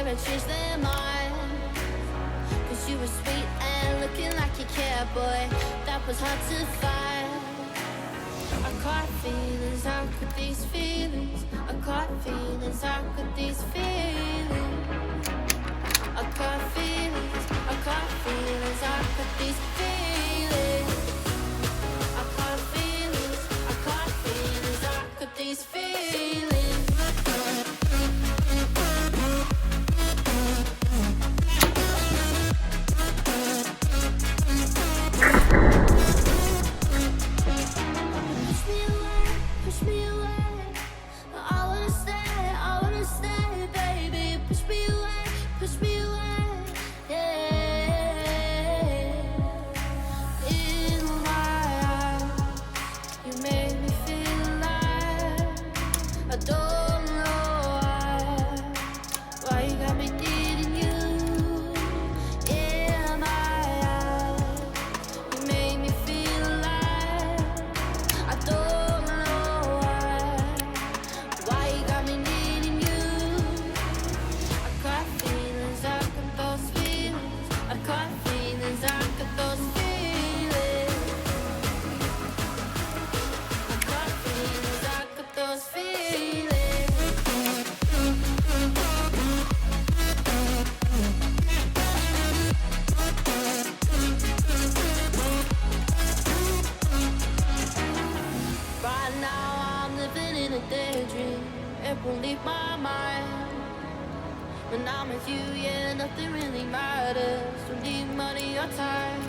to change their mind. Cause you were sweet and looking like you care, boy. That was hard to find. I caught feelings, how could these feelings? I caught feelings, how could these feelings? I caught feelings, I caught feelings, how could these feelings? I caught feelings, I caught feelings, how could these feelings? Push me away. I wanna stay, baby. Push me away, yeah. In my eyes, you made me feel alive. I don't know why you got me needing you. In my eyes, you made me feel alive. I don't know why you got me needing you. I caught feelings, I got those feelings. I caught feelings, I got those feelings. I caught feelings, I got those feelings. Right now I'm living in a daydream. It won't leave my mind. When I'm with you, yeah, nothing really matters. Don't need money or time.